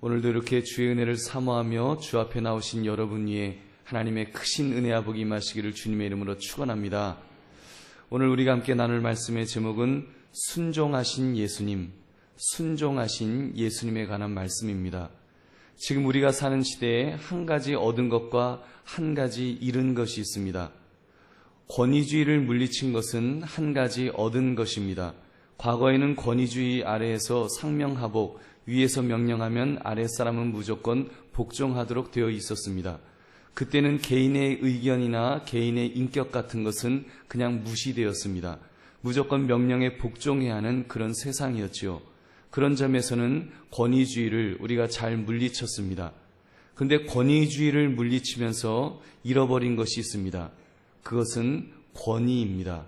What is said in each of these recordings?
오늘도 이렇게 주의 은혜를 사모하며 주 앞에 나오신 여러분 위에 하나님의 크신 은혜와 복이 임하시기를 주님의 이름으로 축원합니다. 오늘 우리가 함께 나눌 말씀의 제목은 순종하신 예수님, 순종하신 예수님에 관한 말씀입니다. 지금 우리가 사는 시대에 한 가지 얻은 것과 한 가지 잃은 것이 있습니다. 권위주의를 물리친 것은 한 가지 얻은 것입니다. 과거에는 권위주의 아래에서 상명하복, 위에서 명령하면 아랫사람은 무조건 복종하도록 되어 있었습니다. 그때는 개인의 의견이나 개인의 인격 같은 것은 그냥 무시되었습니다. 무조건 명령에 복종해야 하는 그런 세상이었지요. 그런 점에서는 권위주의를 우리가 잘 물리쳤습니다. 그런데 권위주의를 물리치면서 잃어버린 것이 있습니다. 그것은 권위입니다.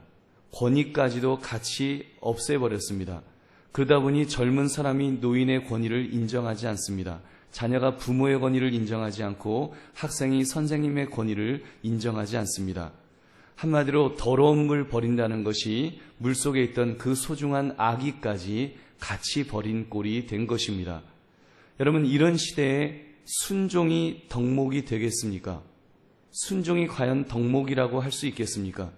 권위까지도 같이 없애버렸습니다. 그러다 보니 젊은 사람이 노인의 권위를 인정하지 않습니다. 자녀가 부모의 권위를 인정하지 않고 학생이 선생님의 권위를 인정하지 않습니다. 한마디로 더러운 물 버린다는 것이 물속에 있던 그 소중한 아기까지 같이 버린 꼴이 된 것입니다. 여러분, 이런 시대에 순종이 덕목이 되겠습니까? 순종이 과연 덕목이라고 할 수 있겠습니까?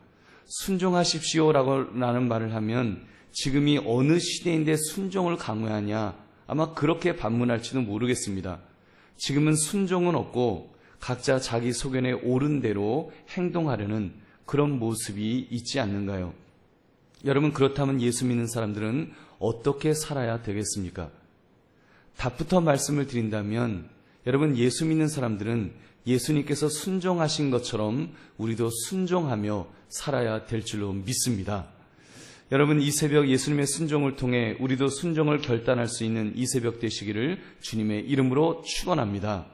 순종하십시오라는 말을 하면 지금이 어느 시대인데 순종을 강요하냐, 아마 그렇게 반문할지도 모르겠습니다. 지금은 순종은 없고 각자 자기 소견에 옳은 대로 행동하려는 그런 모습이 있지 않는가요? 여러분, 그렇다면 예수 믿는 사람들은 어떻게 살아야 되겠습니까? 답부터 말씀을 드린다면, 여러분, 예수 믿는 사람들은 예수님께서 순종하신 것처럼 우리도 순종하며 살아야 될 줄로 믿습니다. 여러분, 이 새벽 예수님의 순종을 통해 우리도 순종을 결단할 수 있는 이 새벽 되시기를 주님의 이름으로 축원합니다.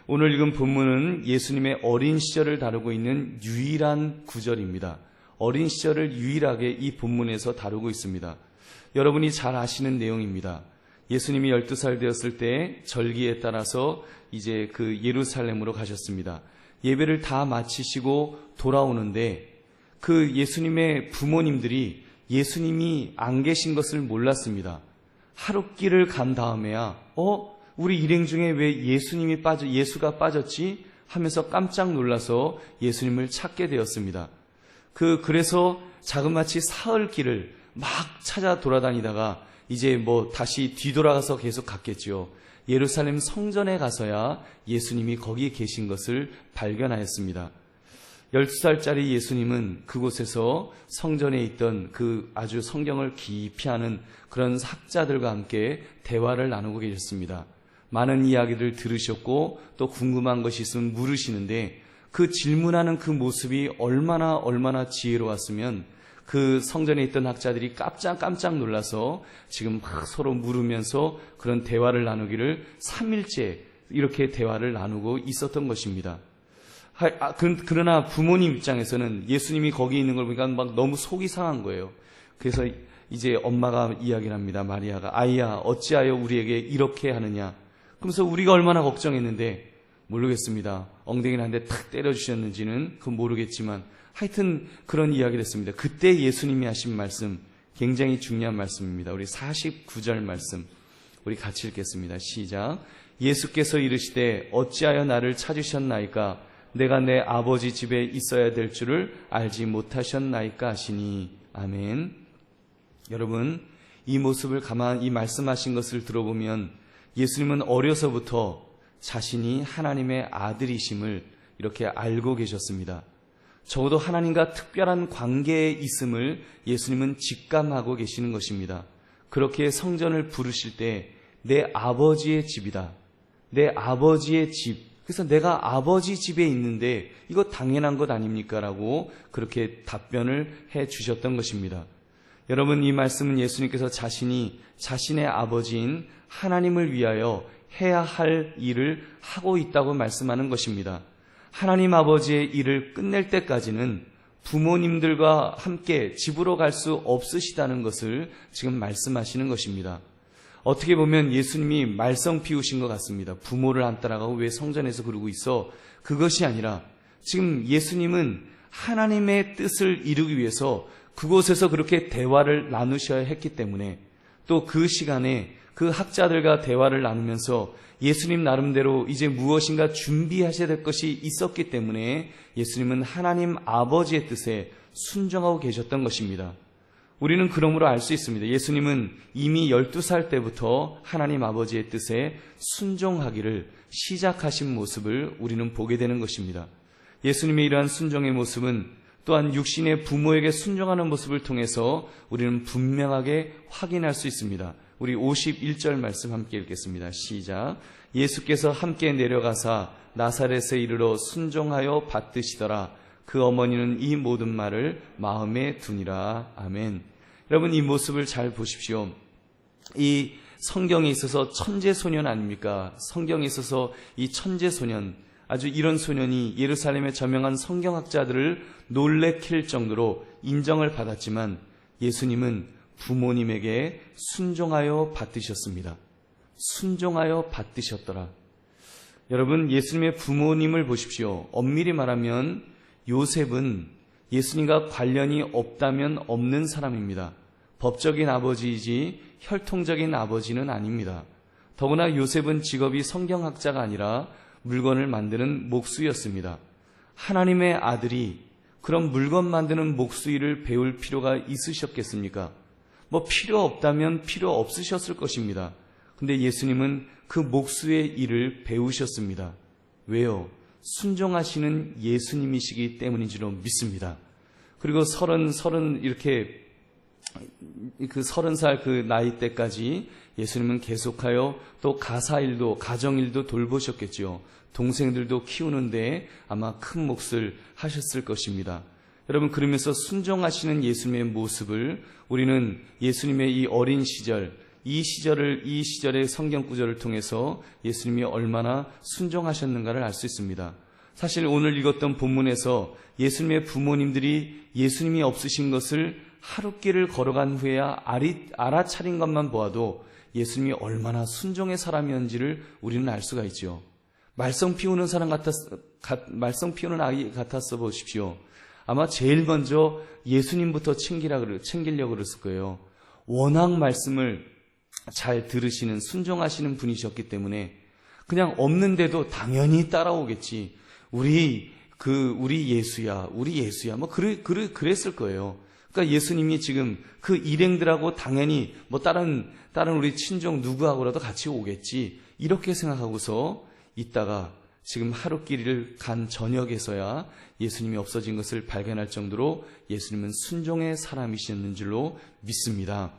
오늘 읽은 본문은 예수님의 어린 시절을 다루고 있는 유일한 구절입니다. 어린 시절을 유일하게 이 본문에서 다루고 있습니다. 여러분이 잘 아시는 내용입니다. 예수님이 12살 되었을 때 절기에 따라서 이제 그 예루살렘으로 가셨습니다. 예배를 다 마치시고 돌아오는데 그 예수님의 부모님들이 예수님이 안 계신 것을 몰랐습니다. 하룻길을 간 다음에야 우리 일행 중에 왜 예수가 빠졌지? 하면서 깜짝 놀라서 예수님을 찾게 되었습니다. 그래서 자그마치 사흘길을 막 찾아 돌아다니다가 이제 다시 뒤돌아가서 계속 갔겠죠. 예루살렘 성전에 가서야 예수님이 거기 계신 것을 발견하였습니다. 12살짜리 예수님은 그곳에서 성전에 있던 그 아주 성경을 깊이 아는 그런 학자들과 함께 대화를 나누고 계셨습니다. 많은 이야기를 들으셨고 또 궁금한 것이 있으면 물으시는데 그 질문하는 그 모습이 얼마나 지혜로웠으면 그 성전에 있던 학자들이 깜짝 놀라서 지금 막 서로 물으면서 그런 대화를 나누기를 3일째 이렇게 대화를 나누고 있었던 것입니다. 그러나 부모님 입장에서는 예수님이 거기 있는 걸 보니까 막 너무 속이 상한 거예요. 그래서 이제 엄마가 이야기를 합니다. 마리아가, 아이야, 어찌하여 우리에게 이렇게 하느냐. 그러면서 우리가 얼마나 걱정했는데, 모르겠습니다. 엉덩이를 한 대 탁 때려주셨는지는 그건 모르겠지만 하여튼 그런 이야기를 했습니다. 그때 예수님이 하신 말씀, 굉장히 중요한 말씀입니다. 우리 49절 말씀 우리 같이 읽겠습니다. 시작. 예수께서 이르시되 어찌하여 나를 찾으셨나이까? 내가 내 아버지 집에 있어야 될 줄을 알지 못하셨나이까 하시니. 아멘. 여러분, 이 모습을 이 말씀하신 것을 들어보면 예수님은 어려서부터 자신이 하나님의 아들이심을 이렇게 알고 계셨습니다. 적어도 하나님과 특별한 관계에 있음을 예수님은 직감하고 계시는 것입니다. 그렇게 성전을 부르실 때 내 아버지의 집이다. 내 아버지의 집. 그래서 내가 아버지 집에 있는데 이거 당연한 것 아닙니까? 라고 그렇게 답변을 해 주셨던 것입니다. 여러분, 이 말씀은 예수님께서 자신의 아버지인 하나님을 위하여 해야 할 일을 하고 있다고 말씀하는 것입니다. 하나님 아버지의 일을 끝낼 때까지는 부모님들과 함께 집으로 갈 수 없으시다는 것을 지금 말씀하시는 것입니다. 어떻게 보면 예수님이 말썽 피우신 것 같습니다. 부모를 안 따라가고 왜 성전에서 그러고 있어? 그것이 아니라 지금 예수님은 하나님의 뜻을 이루기 위해서 그곳에서 그렇게 대화를 나누셔야 했기 때문에 또 그 시간에 그 학자들과 대화를 나누면서 예수님 나름대로 이제 무엇인가 준비하셔야 될 것이 있었기 때문에 예수님은 하나님 아버지의 뜻에 순종하고 계셨던 것입니다. 우리는 그러므로 알 수 있습니다. 예수님은 이미 12살 때부터 하나님 아버지의 뜻에 순종하기를 시작하신 모습을 우리는 보게 되는 것입니다. 예수님의 이러한 순종의 모습은 또한 육신의 부모에게 순종하는 모습을 통해서 우리는 분명하게 확인할 수 있습니다. 우리 51절 말씀 함께 읽겠습니다. 시작. 예수께서 함께 내려가사 나사렛에 이르러 순종하여 받드시더라. 그 어머니는 이 모든 말을 마음에 두니라. 아멘. 여러분, 이 모습을 잘 보십시오. 이 성경에 있어서 천재 소년 아닙니까? 성경에 있어서 이 천재 소년, 아주 이런 소년이 예루살렘의 저명한 성경학자들을 놀래킬 정도로 인정을 받았지만 예수님은 부모님에게 순종하여 받드셨습니다. 순종하여 받드셨더라. 여러분, 예수님의 부모님을 보십시오. 엄밀히 말하면 요셉은 예수님과 관련이 없다면 없는 사람입니다. 법적인 아버지이지 혈통적인 아버지는 아닙니다. 더구나 요셉은 직업이 성경학자가 아니라 물건을 만드는 목수였습니다. 하나님의 아들이 그런 물건 만드는 목수일을 배울 필요가 있으셨겠습니까? 필요 없다면 필요 없으셨을 것입니다. 근데 예수님은 그 목수의 일을 배우셨습니다. 왜요? 순종하시는 예수님이시기 때문인 줄 믿습니다. 그리고 30살 그 나이 때까지 예수님은 계속하여 또 가사일도, 가정일도 돌보셨겠죠. 동생들도 키우는데 아마 큰 몫을 하셨을 것입니다. 여러분, 그러면서 순종하시는 예수님의 모습을 우리는 예수님의 이 어린 시절, 이 시절의 성경 구절을 통해서 예수님이 얼마나 순종하셨는가를 알 수 있습니다. 사실 오늘 읽었던 본문에서 예수님의 부모님들이 예수님이 없으신 것을 하룻길을 걸어간 후에야 알아차린 것만 보아도 예수님이 얼마나 순종의 사람이었는지를 우리는 알 수가 있죠. 말썽 피우는 아이 같았어 보십시오. 아마 제일 먼저 예수님부터 챙기려고 그랬을 거예요. 워낙 말씀을 잘 들으시는, 순종하시는 분이셨기 때문에 그냥 없는데도 당연히 따라오겠지. 우리 예수야. 그랬을 거예요. 그러니까 예수님이 지금 그 일행들하고 당연히 다른 우리 친정 누구하고라도 같이 오겠지. 이렇게 생각하고서 있다가 지금 하룻길을 간 저녁에서야 예수님이 없어진 것을 발견할 정도로 예수님은 순종의 사람이셨는 줄로 믿습니다.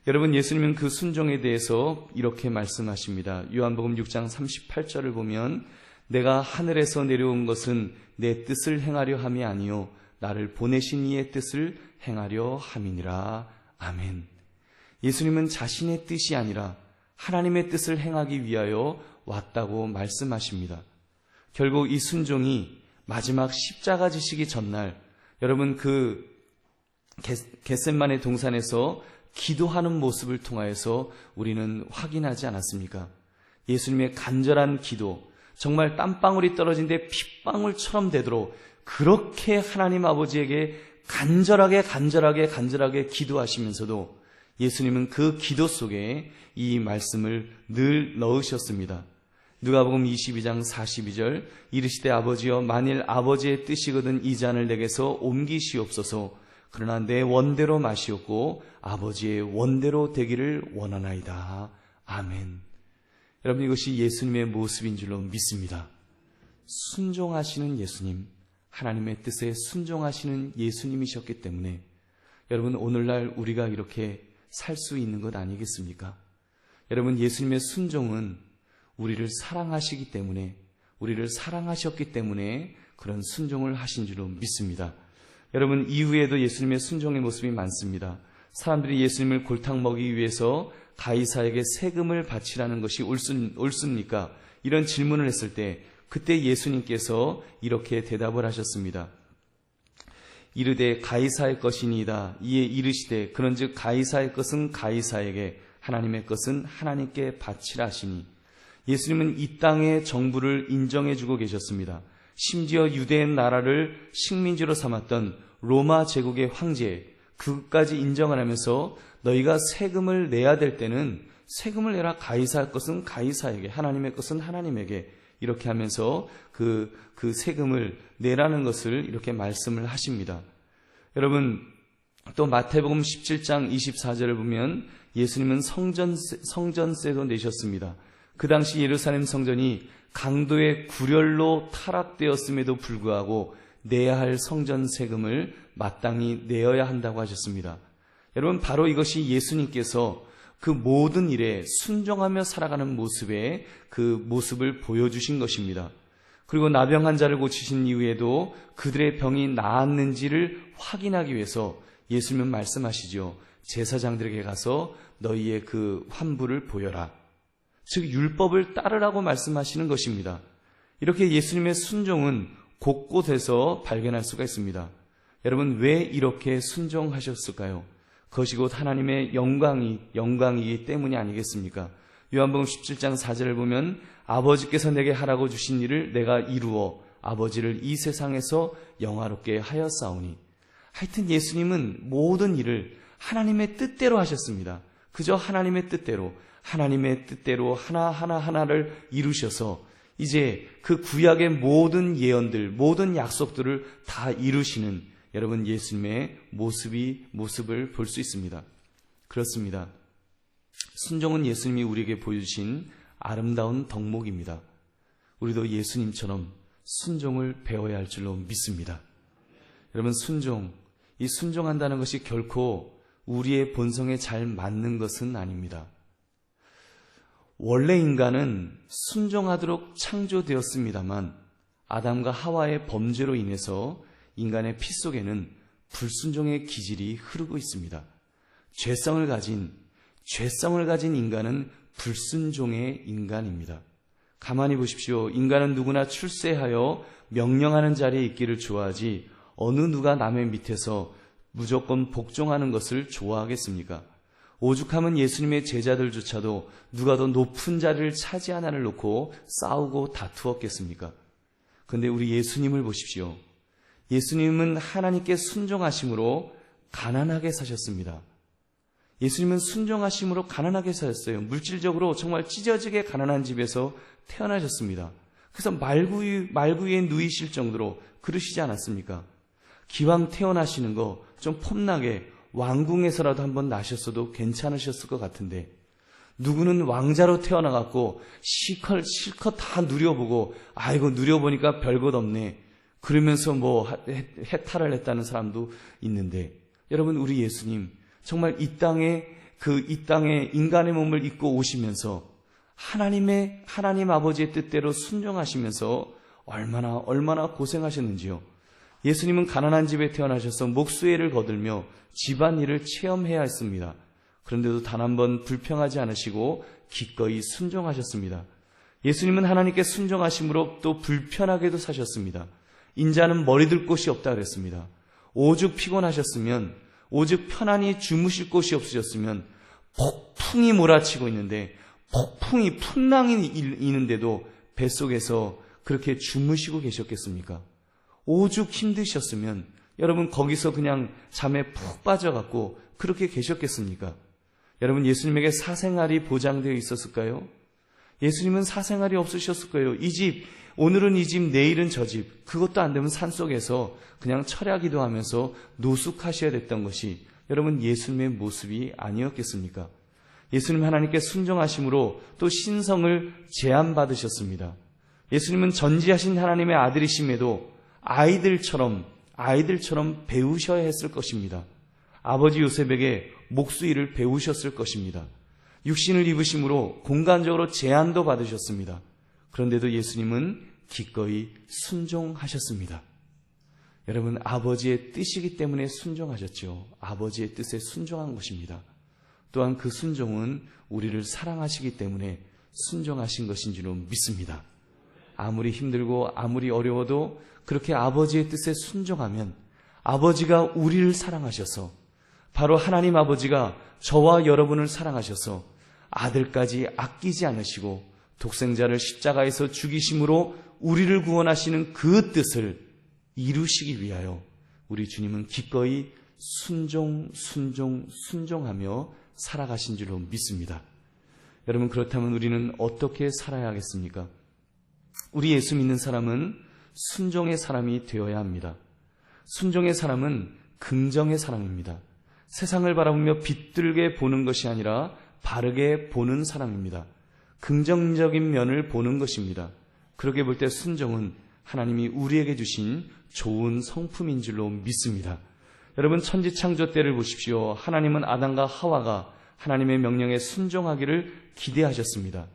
여러분, 예수님은 그 순종에 대해서 이렇게 말씀하십니다. 요한복음 6장 38절을 보면 내가 하늘에서 내려온 것은 내 뜻을 행하려 함이 아니요 나를 보내신 이의 뜻을 행하려 함이니라. 아멘. 예수님은 자신의 뜻이 아니라 하나님의 뜻을 행하기 위하여 왔다고 말씀하십니다. 결국 이 순종이 마지막 십자가 지시기 전날, 여러분, 그 겟셋마네 동산에서 기도하는 모습을 통하여서 우리는 확인하지 않았습니까? 예수님의 간절한 기도, 정말 땀방울이 떨어진데 핏방울처럼 되도록 그렇게 하나님 아버지에게 간절하게 기도하시면서도 예수님은 그 기도 속에 이 말씀을 늘 넣으셨습니다. 누가복음 22장 42절, 이르시되 아버지여 만일 아버지의 뜻이거든 이 잔을 내게서 옮기시옵소서. 그러나 내 원대로 마시옵고 아버지의 원대로 되기를 원하나이다. 아멘. 여러분, 이것이 예수님의 모습인 줄로 믿습니다. 순종하시는 예수님, 하나님의 뜻에 순종하시는 예수님이셨기 때문에 여러분, 오늘날 우리가 이렇게 살 수 있는 것 아니겠습니까? 여러분, 예수님의 순종은 우리를 사랑하셨기 때문에 그런 순종을 하신 줄로 믿습니다. 여러분, 이후에도 예수님의 순종의 모습이 많습니다. 사람들이 예수님을 골탕 먹이기 위해서 가이사에게 세금을 바치라는 것이 옳습니까? 이런 질문을 했을 때 그때 예수님께서 이렇게 대답을 하셨습니다. 이르되 가이사의 것이니이다. 이에 이르시되 그런즉 가이사의 것은 가이사에게, 하나님의 것은 하나님께 바치라 하시니. 예수님은 이 땅의 정부를 인정해주고 계셨습니다. 심지어 유대의 나라를 식민지로 삼았던 로마 제국의 황제, 그것까지 인정을 하면서 너희가 세금을 내야 될 때는 세금을 내라. 가이사의 것은 가이사에게, 하나님의 것은 하나님에게, 이렇게 하면서 그 세금을 내라는 것을 이렇게 말씀을 하십니다. 여러분, 또 마태복음 17장 24절을 보면 예수님은 성전세도 내셨습니다. 그 당시 예루살렘 성전이 강도의 굴열로 타락되었음에도 불구하고 내야 할 성전 세금을 마땅히 내어야 한다고 하셨습니다. 여러분, 바로 이것이 예수님께서 그 모든 일에 순종하며 살아가는 모습의 그 모습을 보여주신 것입니다. 그리고 나병 환자를 고치신 이후에도 그들의 병이 나았는지를 확인하기 위해서 예수님은 말씀하시죠. 제사장들에게 가서 너희의 그 환부를 보여라. 즉 율법을 따르라고 말씀하시는 것입니다. 이렇게 예수님의 순종은 곳곳에서 발견할 수가 있습니다. 여러분, 왜 이렇게 순종하셨을까요? 그것이 곧 하나님의 영광이기 때문이 아니겠습니까? 요한복음 17장 4절을 보면 아버지께서 내게 하라고 주신 일을 내가 이루어 아버지를 이 세상에서 영화롭게 하였사오니. 하여튼 예수님은 모든 일을 하나님의 뜻대로 하셨습니다. 그저 하나님의 뜻대로 하나를 이루셔서 이제 그 구약의 모든 예언들, 모든 약속들을 다 이루시는 여러분 예수님의 모습을 볼 수 있습니다. 그렇습니다. 순종은 예수님이 우리에게 보여주신 아름다운 덕목입니다. 우리도 예수님처럼 순종을 배워야 할 줄로 믿습니다. 여러분, 이 순종한다는 것이 결코 우리의 본성에 잘 맞는 것은 아닙니다. 원래 인간은 순종하도록 창조되었습니다만 아담과 하와의 범죄로 인해서 인간의 피 속에는 불순종의 기질이 흐르고 있습니다. 죄성을 가진 인간은 불순종의 인간입니다. 가만히 보십시오. 인간은 누구나 출세하여 명령하는 자리에 있기를 좋아하지 어느 누가 남의 밑에서 무조건 복종하는 것을 좋아하겠습니까? 오죽하면 예수님의 제자들조차도 누가 더 높은 자리를 차지하나를 놓고 싸우고 다투었겠습니까? 그런데 우리 예수님을 보십시오. 예수님은 하나님께 순종하심으로 가난하게 사셨습니다. 예수님은 순종하심으로 가난하게 사셨어요. 물질적으로 정말 찢어지게 가난한 집에서 태어나셨습니다. 그래서 말구 위에 누이실 정도로 그러시지 않았습니까? 기왕 태어나시는 거 좀 폼나게 왕궁에서라도 한번 나셨어도 괜찮으셨을 것 같은데, 누구는 왕자로 태어나갖고 실컷 다 누려보고 아이고 누려보니까 별것 없네 그러면서 뭐 해탈을 했다는 사람도 있는데, 여러분, 우리 예수님 정말 이 땅에 인간의 몸을 입고 오시면서 하나님 아버지의 뜻대로 순종하시면서 얼마나 고생하셨는지요. 예수님은 가난한 집에 태어나셔서 목수애를 거들며 집안일을 체험해야 했습니다. 그런데도 단 한 번 불평하지 않으시고 기꺼이 순종하셨습니다. 예수님은 하나님께 순종하심으로 또 불편하게도 사셨습니다. 인자는 머리 들 곳이 없다 그랬습니다. 오죽 피곤하셨으면, 오죽 편안히 주무실 곳이 없으셨으면 폭풍이 몰아치고 있는데, 폭풍이 풍랑이 있는데도 뱃속에서 그렇게 주무시고 계셨겠습니까? 오죽 힘드셨으면 여러분 거기서 그냥 잠에 푹 빠져갖고 그렇게 계셨겠습니까? 여러분, 예수님에게 사생활이 보장되어 있었을까요? 예수님은 사생활이 없으셨을 거예요. 이 집, 오늘은 이 집, 내일은 저 집, 그것도 안 되면 산속에서 그냥 철야기도 하면서 노숙하셔야 됐던 것이 여러분 예수님의 모습이 아니었겠습니까? 예수님 하나님께 순종하심으로 또 신성을 제한받으셨습니다. 예수님은 전지하신 하나님의 아들이심에도 아이들처럼 배우셔야 했을 것입니다. 아버지 요셉에게 목수일을 배우셨을 것입니다. 육신을 입으심으로 공간적으로 제한도 받으셨습니다. 그런데도 예수님은 기꺼이 순종하셨습니다. 여러분, 아버지의 뜻이기 때문에 순종하셨죠. 아버지의 뜻에 순종한 것입니다. 또한 그 순종은 우리를 사랑하시기 때문에 순종하신 것인 줄로 믿습니다. 아무리 힘들고 아무리 어려워도 그렇게 아버지의 뜻에 순종하면 아버지가 우리를 사랑하셔서, 바로 하나님 아버지가 저와 여러분을 사랑하셔서 아들까지 아끼지 않으시고 독생자를 십자가에서 죽이심으로 우리를 구원하시는 그 뜻을 이루시기 위하여 우리 주님은 기꺼이 순종하며 살아가신 줄로 믿습니다. 여러분, 그렇다면 우리는 어떻게 살아야 하겠습니까? 우리 예수 믿는 사람은 순종의 사람이 되어야 합니다. 순종의 사람은 긍정의 사람입니다. 세상을 바라보며 빛들게 보는 것이 아니라 바르게 보는 사람입니다. 긍정적인 면을 보는 것입니다. 그렇게 볼 때 순종은 하나님이 우리에게 주신 좋은 성품인 줄로 믿습니다. 여러분, 천지창조 때를 보십시오. 하나님은 아담과 하와가 하나님의 명령에 순종하기를 기대하셨습니다.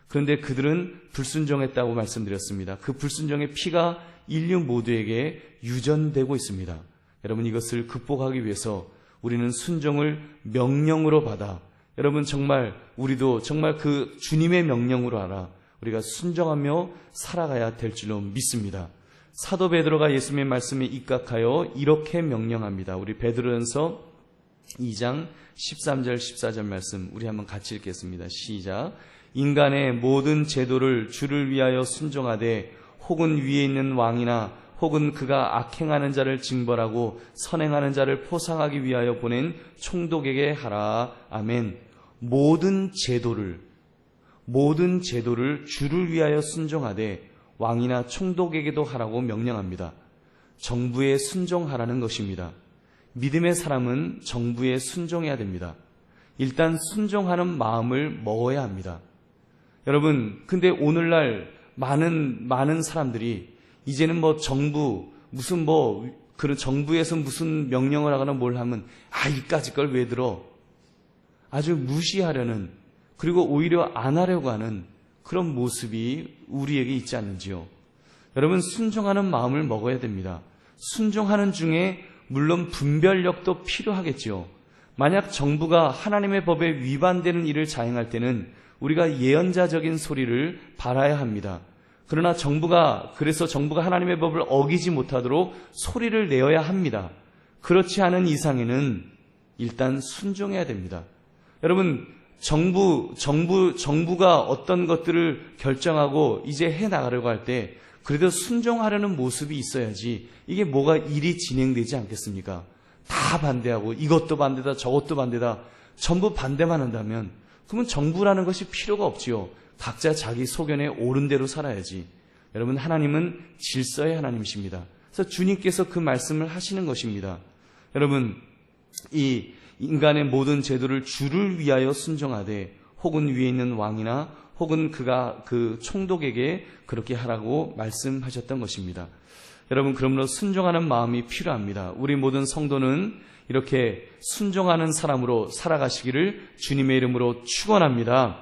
그런데 그들은 불순종했다고 말씀드렸습니다. 그 불순종의 피가 인류 모두에게 유전되고 있습니다. 여러분, 이것을 극복하기 위해서 우리는 순종을 명령으로 받아, 여러분, 정말 우리도 정말 그 주님의 명령으로 알아 우리가 순종하며 살아가야 될 줄로 믿습니다. 사도 베드로가 예수님의 말씀에 입각하여 이렇게 명령합니다. 우리 베드로전서 2장 13절 14절 말씀 우리 한번 같이 읽겠습니다. 시작. 인간의 모든 제도를 주를 위하여 순종하되 혹은 위에 있는 왕이나 혹은 그가 악행하는 자를 징벌하고 선행하는 자를 포상하기 위하여 보낸 총독에게 하라. 아멘. 모든 제도를 주를 위하여 순종하되 왕이나 총독에게도 하라고 명령합니다. 정부에 순종하라는 것입니다. 믿음의 사람은 정부에 순종해야 됩니다. 일단 순종하는 마음을 먹어야 합니다. 여러분, 근데 오늘날 많은 사람들이 이제는 그런 정부에서 무슨 명령을 하거나 뭘 하면, 이까짓 걸 왜 들어? 아주 무시하려는, 그리고 오히려 안 하려고 하는 그런 모습이 우리에게 있지 않는지요? 여러분, 순종하는 마음을 먹어야 됩니다. 순종하는 중에 물론 분별력도 필요하겠지요. 만약 정부가 하나님의 법에 위반되는 일을 자행할 때는 우리가 예언자적인 소리를 발하야 합니다. 그러나 그래서 정부가 하나님의 법을 어기지 못하도록 소리를 내어야 합니다. 그렇지 않은 이상에는 일단 순종해야 됩니다. 여러분, 정부가 어떤 것들을 결정하고 이제 해 나가려고 할 때 그래도 순종하려는 모습이 있어야지 이게 뭐가 일이 진행되지 않겠습니까? 다 반대하고 이것도 반대다 저것도 반대다 전부 반대만 한다면 그러면 정부라는 것이 필요가 없지요. 각자 자기 소견에 옳은 대로 살아야지. 여러분, 하나님은 질서의 하나님이십니다. 그래서 주님께서 그 말씀을 하시는 것입니다. 여러분, 이 인간의 모든 제도를 주를 위하여 순종하되 혹은 위에 있는 왕이나 혹은 그가 그 총독에게 그렇게 하라고 말씀하셨던 것입니다. 여러분, 그러므로 순종하는 마음이 필요합니다. 우리 모든 성도는 이렇게 순종하는 사람으로 살아가시기를 주님의 이름으로 축원합니다.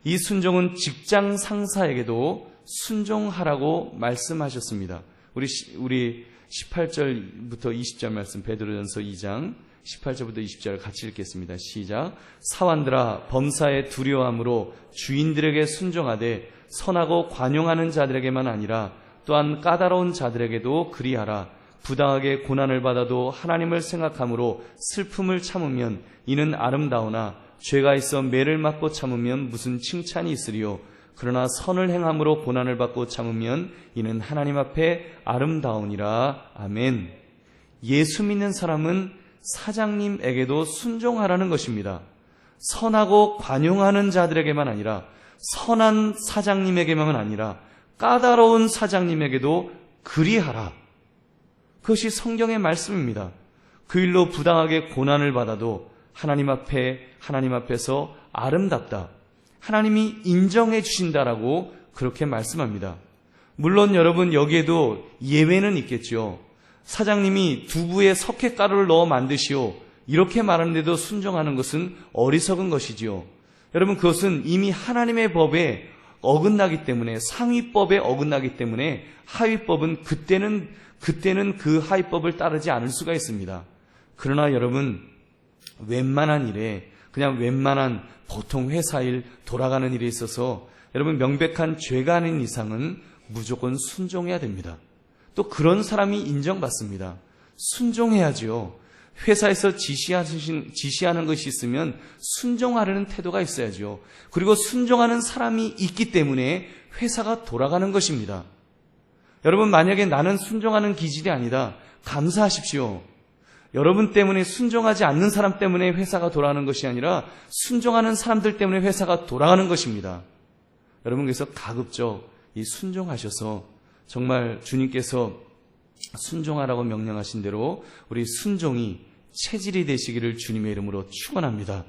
이 순종은 직장 상사에게도 순종하라고 말씀하셨습니다. 우리 18절부터 20절 말씀 베드로전서 2장 18절부터 20절 같이 읽겠습니다. 시작. 사환들아, 범사에 두려워함으로 주인들에게 순종하되 선하고 관용하는 자들에게만 아니라 또한 까다로운 자들에게도 그리하라. 부당하게 고난을 받아도 하나님을 생각함으로 슬픔을 참으면 이는 아름다우나 죄가 있어 매를 맞고 참으면 무슨 칭찬이 있으리요. 그러나 선을 행함으로 고난을 받고 참으면 이는 하나님 앞에 아름다우니라. 아멘. 예수 믿는 사람은 사장님에게도 순종하라는 것입니다. 선하고 관용하는 자들에게만 아니라 선한 사장님에게만 아니라 까다로운 사장님에게도 그리하라. 그것이 성경의 말씀입니다. 그 일로 부당하게 고난을 받아도 하나님 앞에서 아름답다. 하나님이 인정해 주신다라고 그렇게 말씀합니다. 물론 여러분, 여기에도 예외는 있겠죠. 사장님이 두부에 석회가루를 넣어 만드시오 이렇게 말하는데도 순종하는 것은 어리석은 것이지요. 여러분, 그것은 이미 하나님의 법에 어긋나기 때문에, 상위법에 어긋나기 때문에 하위법은 그때는 그 하위법을 따르지 않을 수가 있습니다. 그러나 여러분, 웬만한 일에, 그냥 웬만한 보통 회사일, 돌아가는 일에 있어서 여러분, 명백한 죄가 아닌 이상은 무조건 순종해야 됩니다. 또 그런 사람이 인정받습니다. 순종해야지요. 회사에서 지시하는 것이 있으면 순종하려는 태도가 있어야죠. 그리고 순종하는 사람이 있기 때문에 회사가 돌아가는 것입니다. 여러분, 만약에 나는 순종하는 기질이 아니다, 감사하십시오. 여러분 때문에, 순종하지 않는 사람 때문에 회사가 돌아가는 것이 아니라 순종하는 사람들 때문에 회사가 돌아가는 것입니다. 여러분, 그래서 가급적 이 순종하셔서 정말 주님께서 순종하라고 명령하신 대로 우리 순종이 체질이 되시기를 주님의 이름으로 축원합니다.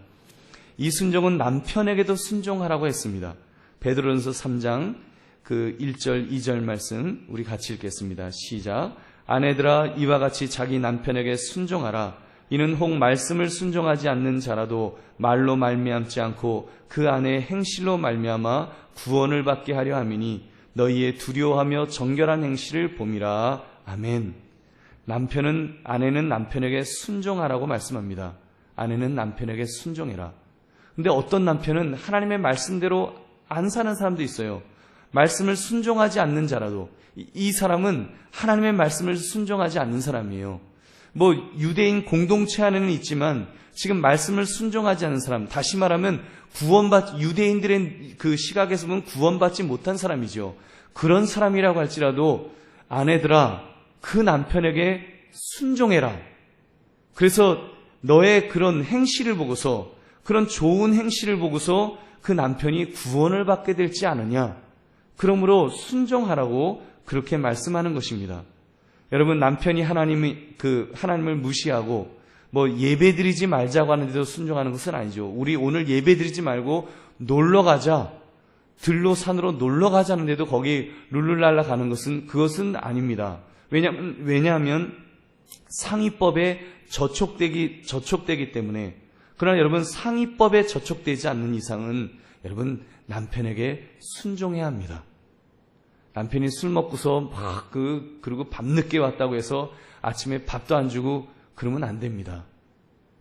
이 순종은 남편에게도 순종하라고 했습니다. 베드로전서 3장 그 1절 2절 말씀 우리 같이 읽겠습니다. 시작. 아내들아, 이와 같이 자기 남편에게 순종하라. 이는 혹 말씀을 순종하지 않는 자라도 말로 말미암지 않고 그 안에 행실로 말미암아 구원을 받게 하려 함이니 너희의 두려워하며 정결한 행실을 봄이라. 아멘. 아내는 남편에게 순종하라고 말씀합니다. 아내는 남편에게 순종해라. 근데 어떤 남편은 하나님의 말씀대로 안 사는 사람도 있어요. 말씀을 순종하지 않는 자라도 이 사람은 하나님의 말씀을 순종하지 않는 사람이에요. 유대인 공동체 안에는 있지만 지금 말씀을 순종하지 않는 사람, 다시 말하면 유대인들의 그 시각에서 보면 구원받지 못한 사람이죠. 그런 사람이라고 할지라도 아내들아, 그 남편에게 순종해라. 그래서 너의 그런 행실을 보고서, 그런 좋은 행실을 보고서 그 남편이 구원을 받게 될지 않으냐. 그러므로 순종하라고 그렇게 말씀하는 것입니다. 여러분, 남편이 하나님을 무시하고 예배드리지 말자고 하는데도 순종하는 것은 아니죠. 우리 오늘 예배드리지 말고 놀러 가자. 들로 산으로 놀러 가자는데도 거기 룰루랄라 가는 그것은 아닙니다. 왜냐하면 상위법에 저촉되기 때문에. 그러나 여러분, 상위법에 저촉되지 않는 이상은 여러분 남편에게 순종해야 합니다. 남편이 술 먹고서 그리고 밤늦게 왔다고 해서 아침에 밥도 안 주고 그러면 안 됩니다.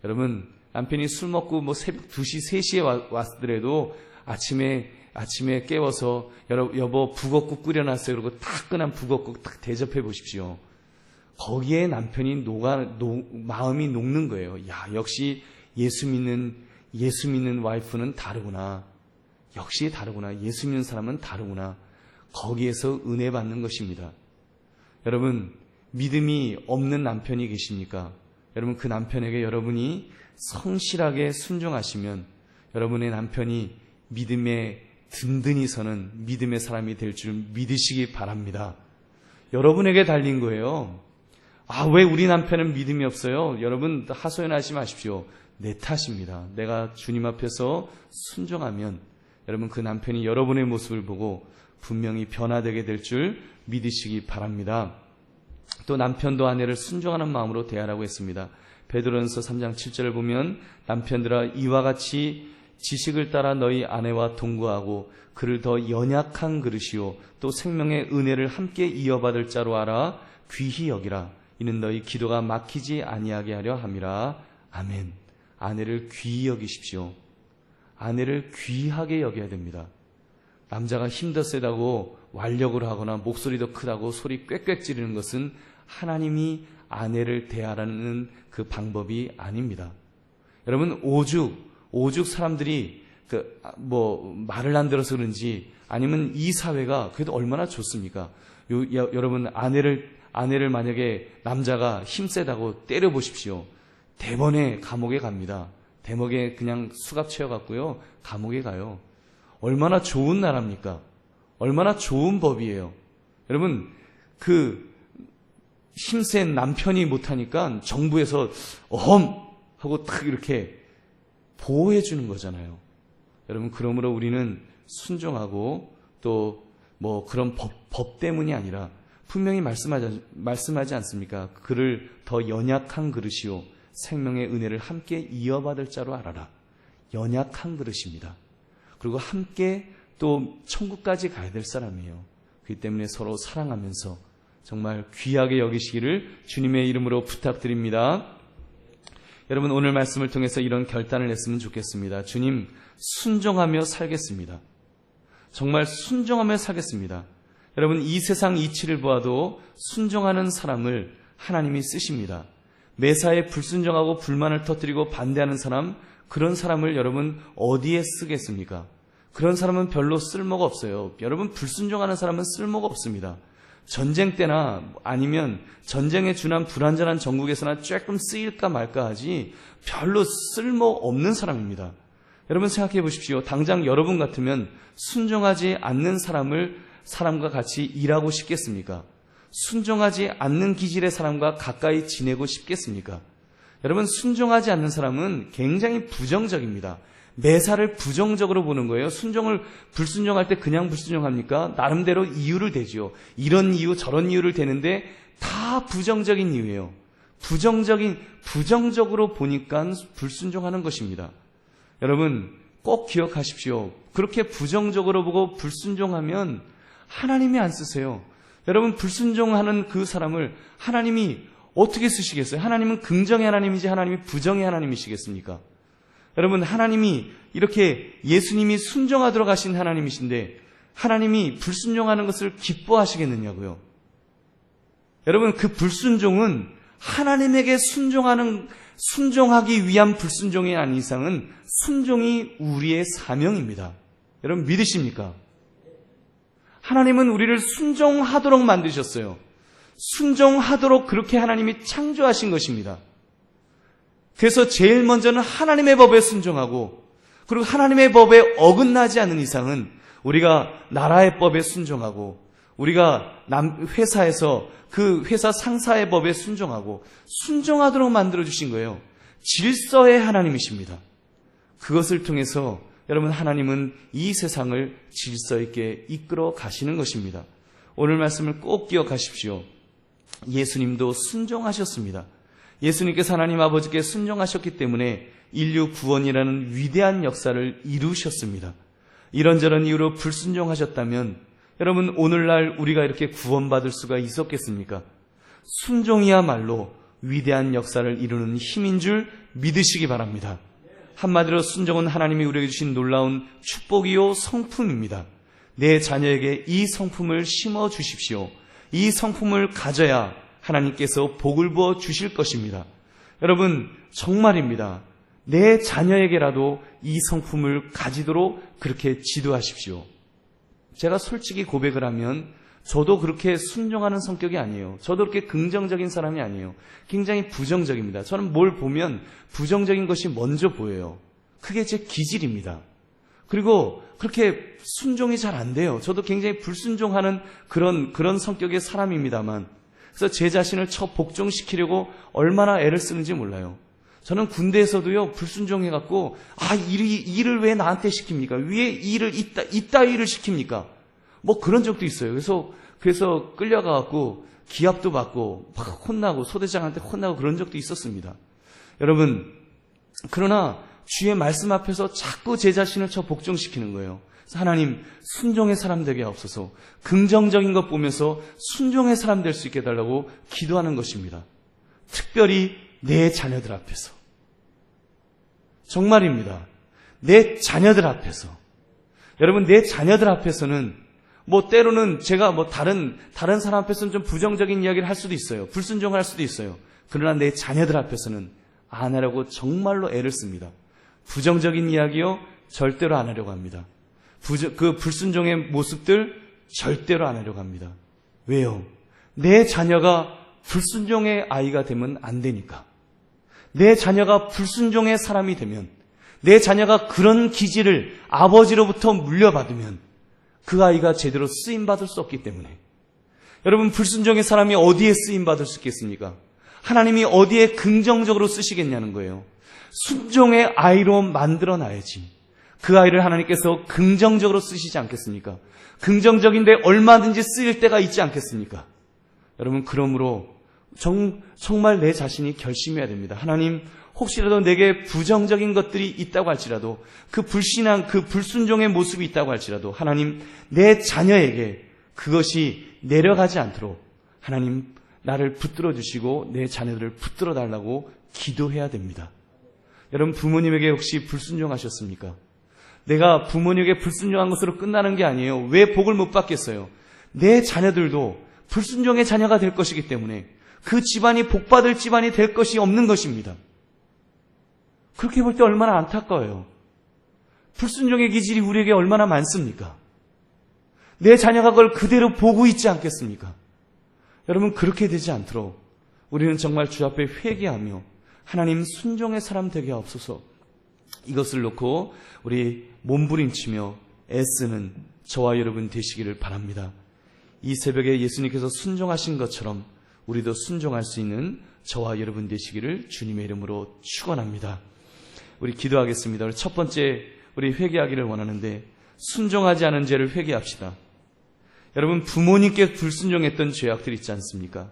여러분, 남편이 술 먹고 새벽 2시, 3시에 왔더라도 아침에 깨워서 여보 북엇국 끓여놨어요. 그러고 따끈한 북엇국 딱 대접해 보십시오. 거기에 남편이 마음이 녹는 거예요. 야, 역시 예수 믿는 와이프는 다르구나. 역시 다르구나. 예수 믿는 사람은 다르구나. 거기에서 은혜 받는 것입니다. 여러분, 믿음이 없는 남편이 계십니까? 여러분, 그 남편에게 여러분이 성실하게 순종하시면 여러분의 남편이 믿음에 든든히 서는 믿음의 사람이 될 줄 믿으시기 바랍니다. 여러분에게 달린 거예요. 왜 우리 남편은 믿음이 없어요? 여러분, 하소연하지 마십시오. 내 탓입니다. 내가 주님 앞에서 순종하면 여러분, 그 남편이 여러분의 모습을 보고 분명히 변화되게 될 줄 믿으시기 바랍니다. 또 남편도 아내를 순종하는 마음으로 대하라고 했습니다. 베드로전서 3장 7절을 보면 남편들아, 이와 같이 지식을 따라 너희 아내와 동거하고 그를 더 연약한 그릇이요 또 생명의 은혜를 함께 이어받을 자로 알아 귀히 여기라. 이는 너희 기도가 막히지 아니하게 하려 함이라. 아멘. 아내를 귀히 여기십시오. 아내를 귀하게 여겨야 됩니다. 남자가 힘더 세다고 완력을 하거나 목소리도 크다고 소리 꽥꽥 지르는 것은 하나님이 아내를 대하라는 그 방법이 아닙니다. 여러분, 오죽 사람들이 말을 안 들어서 그런지 아니면 이 사회가 그래도 얼마나 좋습니까? 여러분, 아내를 만약에 남자가 힘세다고 때려 보십시오. 대번에 감옥에 갑니다. 대목에 그냥 수갑 채워갖고요, 감옥에 가요. 얼마나 좋은 나라입니까? 얼마나 좋은 법이에요. 여러분, 그 힘센 남편이 못하니까 정부에서 하고 딱 이렇게 보호해 주는 거잖아요. 여러분, 그러므로 우리는 순종하고 또 그런 법 때문이 아니라 분명히 말씀하지 않습니까? 그를 더 연약한 그릇이요 생명의 은혜를 함께 이어받을 자로 알아라. 연약한 그릇입니다. 그리고 함께 또 천국까지 가야 될 사람이에요. 그렇기 때문에 서로 사랑하면서 정말 귀하게 여기시기를 주님의 이름으로 부탁드립니다. 여러분, 오늘 말씀을 통해서 이런 결단을 했으면 좋겠습니다. 주님, 순종하며 살겠습니다. 정말 순종하며 살겠습니다. 여러분, 이 세상 이치를 보아도 순종하는 사람을 하나님이 쓰십니다. 매사에 불순종하고 불만을 터뜨리고 반대하는 사람, 그런 사람을 여러분 어디에 쓰겠습니까? 그런 사람은 별로 쓸모가 없어요. 여러분, 불순종하는 사람은 쓸모가 없습니다. 전쟁 때나 아니면 전쟁에 준한 불완전한 전국에서나 조금 쓰일까 말까 하지 별로 쓸모없는 사람입니다. 여러분 생각해 보십시오. 당장 여러분 같으면 순종하지 않는 사람과 같이 일하고 싶겠습니까? 순종하지 않는 기질의 사람과 가까이 지내고 싶겠습니까? 여러분, 순종하지 않는 사람은 굉장히 부정적입니다. 매사를 부정적으로 보는 거예요. 불순종할 때 그냥 불순종합니까? 나름대로 이유를 대지요. 이런 이유 저런 이유를 대는데 다 부정적인 이유예요. 부정적으로 보니까 불순종하는 것입니다. 여러분 꼭 기억하십시오. 그렇게 부정적으로 보고 불순종하면 하나님이 안 쓰세요. 여러분 불순종하는 그 사람을 하나님이 어떻게 쓰시겠어요? 하나님은 긍정의 하나님이지 하나님이 부정의 하나님이시겠습니까? 여러분 하나님이 이렇게 예수님이 순종하도록 하신 하나님이신데 하나님이 불순종하는 것을 기뻐하시겠느냐고요. 여러분 그 불순종은 하나님에게 순종하기 위한 불순종이 아닌 이상은 순종이 우리의 사명입니다. 여러분 믿으십니까? 하나님은 우리를 순종하도록 만드셨어요. 순종하도록 그렇게 하나님이 창조하신 것입니다. 그래서 제일 먼저는 하나님의 법에 순종하고 그리고 하나님의 법에 어긋나지 않는 이상은 우리가 나라의 법에 순종하고 우리가 회사에서 그 회사 상사의 법에 순종하고 순종하도록 만들어주신 거예요. 질서의 하나님이십니다. 그것을 통해서 여러분 하나님은 이 세상을 질서 있게 이끌어 가시는 것입니다. 오늘 말씀을 꼭 기억하십시오. 예수님도 순종하셨습니다. 예수님께서 하나님 아버지께 순종하셨기 때문에 인류 구원이라는 위대한 역사를 이루셨습니다. 이런저런 이유로 불순종하셨다면 여러분 오늘날 우리가 이렇게 구원받을 수가 있었겠습니까? 순종이야말로 위대한 역사를 이루는 힘인 줄 믿으시기 바랍니다. 한마디로 순종은 하나님이 우리에게 주신 놀라운 축복이요 성품입니다. 내 자녀에게 이 성품을 심어 주십시오. 이 성품을 가져야 하나님께서 복을 부어 주실 것입니다. 여러분 정말입니다. 내 자녀에게라도 이 성품을 가지도록 그렇게 지도하십시오. 제가 솔직히 고백을 하면 저도 그렇게 순종하는 성격이 아니에요. 저도 그렇게 긍정적인 사람이 아니에요. 굉장히 부정적입니다. 저는 뭘 보면 부정적인 것이 먼저 보여요. 그게 제 기질입니다. 그리고 그렇게 순종이 잘 안 돼요. 저도 굉장히 불순종하는 그런 성격의 사람입니다만 그래서 제 자신을 복종시키려고 얼마나 애를 쓰는지 몰라요. 저는 군대에서도요 불순종해갖고 일을 왜 나한테 시킵니까? 왜 일을 이따 일을 시킵니까? 뭐 그런 적도 있어요. 그래서 끌려가갖고 기합도 받고 막 혼나고 소대장한테 혼나고 그런 적도 있었습니다. 여러분 그러나 주의 말씀 앞에서 자꾸 제 자신을 복종시키는 거예요. 그래서 하나님 순종의 사람 되게 하옵소서. 긍정적인 것 보면서 순종의 사람 될 수 있게 해달라고 기도하는 것입니다. 특별히 내 자녀들 앞에서. 정말입니다. 내 자녀들 앞에서. 여러분 내 자녀들 앞에서는 때로는 제가 다른 사람 앞에서는 좀 부정적인 이야기를 할 수도 있어요. 불순종을 할 수도 있어요. 그러나 내 자녀들 앞에서는 안 하려고 정말로 애를 씁니다. 부정적인 이야기요 절대로 안 하려고 합니다. 그 불순종의 모습들 절대로 안 하려고 합니다. 왜요? 내 자녀가 불순종의 아이가 되면 안 되니까. 내 자녀가 불순종의 사람이 되면, 내 자녀가 그런 기질을 아버지로부터 물려받으면 그 아이가 제대로 쓰임받을 수 없기 때문에. 여러분 불순종의 사람이 어디에 쓰임받을 수 있겠습니까? 하나님이 어디에 긍정적으로 쓰시겠냐는 거예요. 순종의 아이로 만들어놔야지. 그 아이를 하나님께서 긍정적으로 쓰시지 않겠습니까? 긍정적인데 얼마든지 쓰일 때가 있지 않겠습니까? 여러분 그러므로 정말 내 자신이 결심해야 됩니다. 하나님 혹시라도 내게 부정적인 것들이 있다고 할지라도 그 불신앙, 그 불순종의 모습이 있다고 할지라도 하나님 내 자녀에게 그것이 내려가지 않도록 하나님 나를 붙들어 주시고 내 자녀들을 붙들어 달라고 기도해야 됩니다. 여러분 부모님에게 혹시 불순종하셨습니까? 내가 부모님에게 불순종한 것으로 끝나는 게 아니에요. 왜 복을 못 받겠어요? 내 자녀들도 불순종의 자녀가 될 것이기 때문에 그 집안이 복받을 집안이 될 것이 없는 것입니다. 그렇게 볼 때 얼마나 안타까워요. 불순종의 기질이 우리에게 얼마나 많습니까? 내 자녀가 그걸 그대로 보고 있지 않겠습니까? 여러분, 그렇게 되지 않도록 우리는 정말 주 앞에 회개하며 하나님 순종의 사람 되게 하옵소서. 이것을 놓고 우리 몸부림치며 애쓰는 저와 여러분 되시기를 바랍니다. 이 새벽에 예수님께서 순종하신 것처럼 우리도 순종할 수 있는 저와 여러분 되시기를 주님의 이름으로 축원합니다. 우리 기도하겠습니다. 우리 첫 번째, 우리 회개하기를 원하는데 순종하지 않은 죄를 회개합시다. 여러분, 부모님께 불순종했던 죄악들 있지 않습니까?